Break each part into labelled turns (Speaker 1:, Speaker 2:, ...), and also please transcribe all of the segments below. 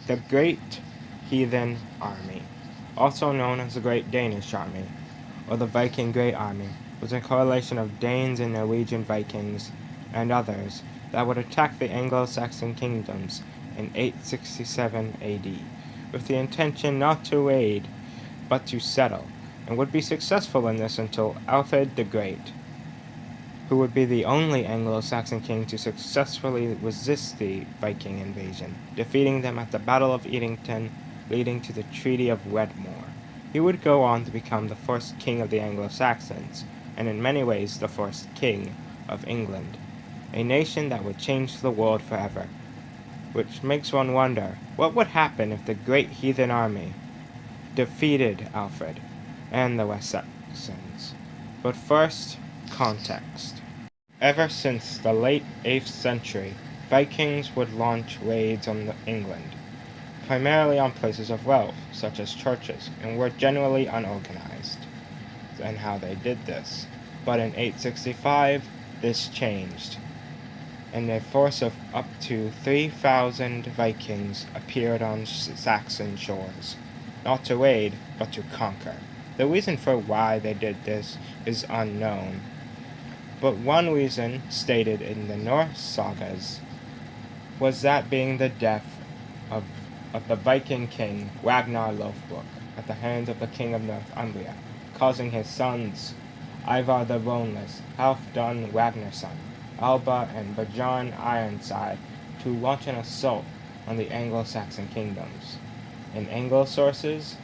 Speaker 1: The Great Heathen Army, also known as the Great Danish Army, or the Viking Great Army, was a coalition of Danes and Norwegian Vikings and others that would attack the Anglo-Saxon kingdoms in 867 AD, with the intention not to raid, but to settle, and would be successful in this until Alfred the Great, who would be the only Anglo-Saxon king to successfully resist the Viking invasion, defeating them at the Battle of Edington, leading to the Treaty of Wedmore. He would go on to become the first king of the Anglo-Saxons, and in many ways the first king of England, a nation that would change the world forever. Which makes one wonder, what would happen if the great heathen army defeated Alfred and the West Saxons? But first, context. Ever since the late 8th century, Vikings would launch raids on England, primarily on places of wealth, such as churches, and were generally unorganized in how they did this. But in 865, this changed, and a force of up to 3,000 Vikings appeared on Saxon shores, not to raid, but to conquer. The reason for why they did this is unknown, but one reason, stated in the Norse sagas, was that being the death of the Viking king Ragnar Lothbrok at the hands of the king of Northumbria, causing his sons Ivar the Boneless, Halfdan Ragnarsson, Alba, and Bjarn Ironside to launch an assault on the Anglo-Saxon kingdoms. In Anglo sources,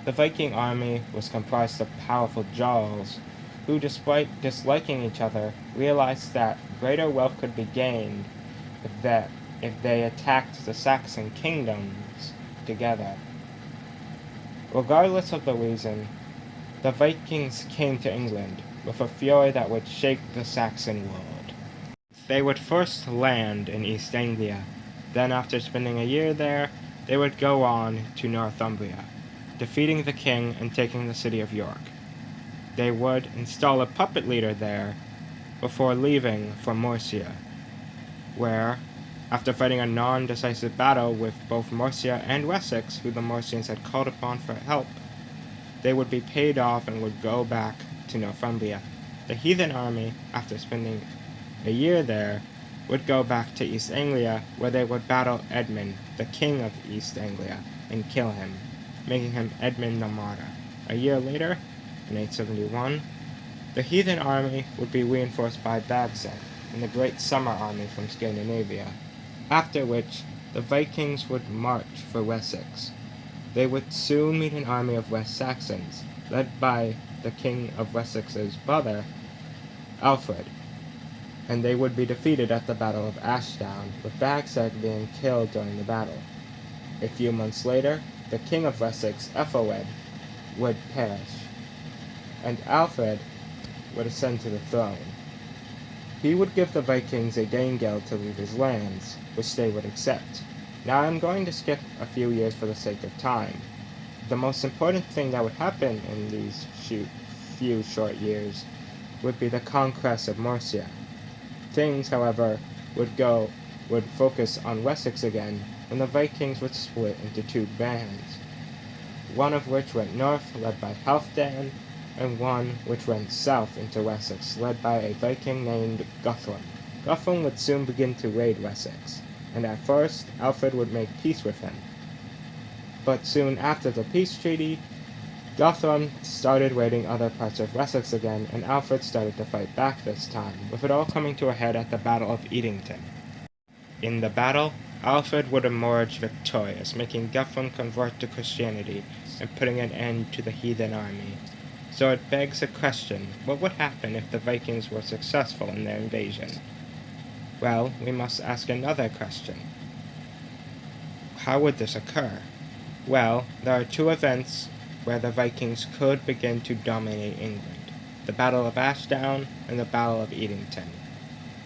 Speaker 1: the Viking army was comprised of powerful Jarls who, despite disliking each other, realized that greater wealth could be gained if they attacked the Saxon kingdoms together. Regardless of the reason, the Vikings came to England with a fury that would shake the Saxon world. They would first land in East Anglia, then after spending a year there, they would go on to Northumbria, defeating the king and taking the city of York. They would install a puppet leader there before leaving for Mercia, where, after fighting a non-decisive battle with both Mercia and Wessex, who the Mercians had called upon for help, they would be paid off and would go back to Northumbria. The heathen army, after spending a year there, would go back to East Anglia, where they would battle Edmund, the king of East Anglia, and kill him, making him Edmund the Martyr. A year later, in 871, the heathen army would be reinforced by Bagzed and the Great Summer Army from Scandinavia, after which the Vikings would march for Wessex. They would soon meet an army of West Saxons, led by the king of Wessex's brother, Alfred, and they would be defeated at the Battle of Ashdown, with Bagzed being killed during the battle. A few months later, the king of Wessex, Ethelred, would perish, and Alfred would ascend to the throne. He would give the Vikings a Danegeld to leave his lands, which they would accept. Now I'm going to skip a few years for the sake of time. The most important thing that would happen in these few short years would be the conquest of Mercia. Things, however, would focus on Wessex again when the Vikings would split into two bands, one of which went north, led by Halfdan, and one which went south into Wessex, led by a Viking named Guthrum. Guthrum would soon begin to raid Wessex, and at first Alfred would make peace with him. But soon after the peace treaty, Guthrum started raiding other parts of Wessex again, and Alfred started to fight back this time, with it all coming to a head at the Battle of Edington. In the battle, Alfred would emerge victorious, making Guthrum convert to Christianity and putting an end to the heathen army. So it begs a question, what would happen if the Vikings were successful in their invasion? Well, we must ask another question. How would this occur? Well, there are two events where the Vikings could begin to dominate England: the Battle of Ashdown and the Battle of Edington.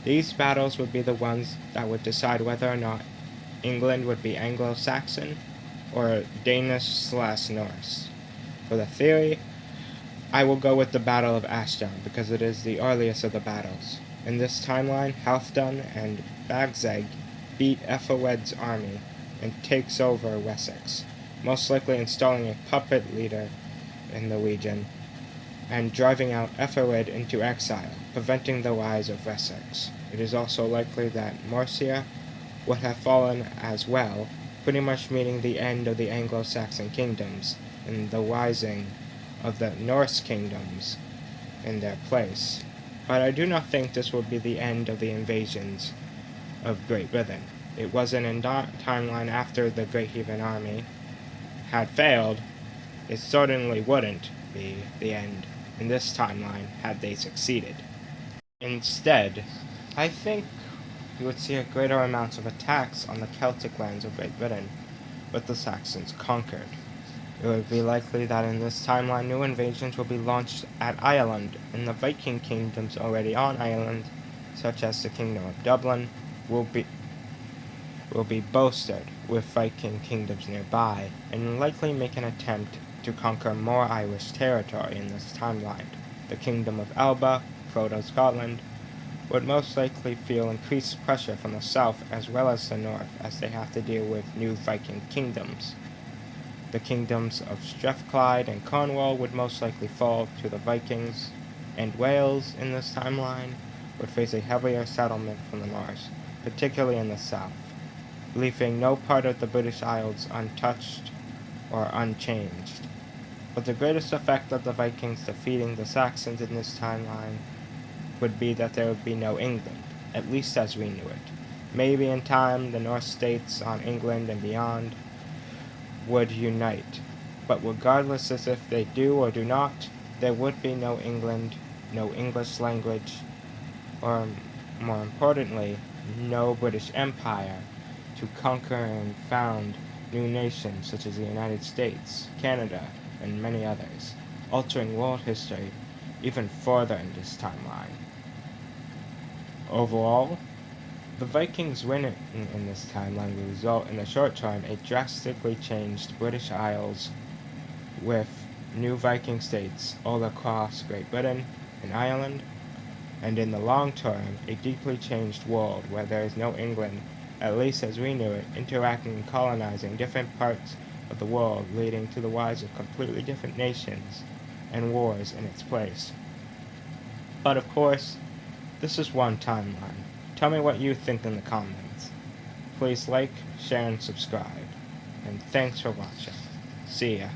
Speaker 1: These battles would be the ones that would decide whether or not England would be Anglo-Saxon or Danish/Norse. For the theory, I will go with the Battle of Ashdown because it is the earliest of the battles. In this timeline, Halfdan and Bagzed beat Ethelred's army and takes over Wessex, most likely installing a puppet leader in the region and driving out Ethelred into exile, preventing the rise of Wessex. It is also likely that Mercia would have fallen as well, pretty much meaning the end of the Anglo-Saxon kingdoms and the rising of the Norse kingdoms in their place. But I do not think this would be the end of the invasions of Great Britain. It wasn't in that timeline after the Great Heathen Army had failed. It certainly wouldn't be the end in this timeline had they succeeded. Instead, I think you would see a greater amount of attacks on the Celtic lands of Great Britain, with the Saxons conquered. It would be likely that in this timeline new invasions will be launched at Ireland, and the Viking kingdoms already on Ireland, such as the Kingdom of Dublin, will be boasted with Viking kingdoms nearby, and likely make an attempt to conquer more Irish territory in this timeline. The Kingdom of Alba, Proto-Scotland, would most likely feel increased pressure from the south as well as the north as they have to deal with new Viking kingdoms. The kingdoms of Strathclyde and Cornwall would most likely fall to the Vikings, and Wales in this timeline would face a heavier settlement from the Norse, particularly in the south, leaving no part of the British Isles untouched or unchanged. But the greatest effect of the Vikings defeating the Saxons in this timeline would be that there would be no England, at least as we knew it. Maybe in time the North states on England and beyond would unite, but regardless as if they do or do not, there would be no England, no English language, or more importantly, no British Empire to conquer and found new nations such as the United States, Canada, and many others, altering world history even further in this timeline. Overall, the Vikings' winning in this timeline will result in the short term a drastically changed British Isles with new Viking states all across Great Britain and Ireland, and in the long term a deeply changed world where there is no England, at least as we knew it, interacting and colonizing different parts of the world, leading to the rise of completely different nations and wars in its place. But of course, this is one timeline. Tell me what you think in the comments. Please like, share, and subscribe. And thanks for watching. See ya.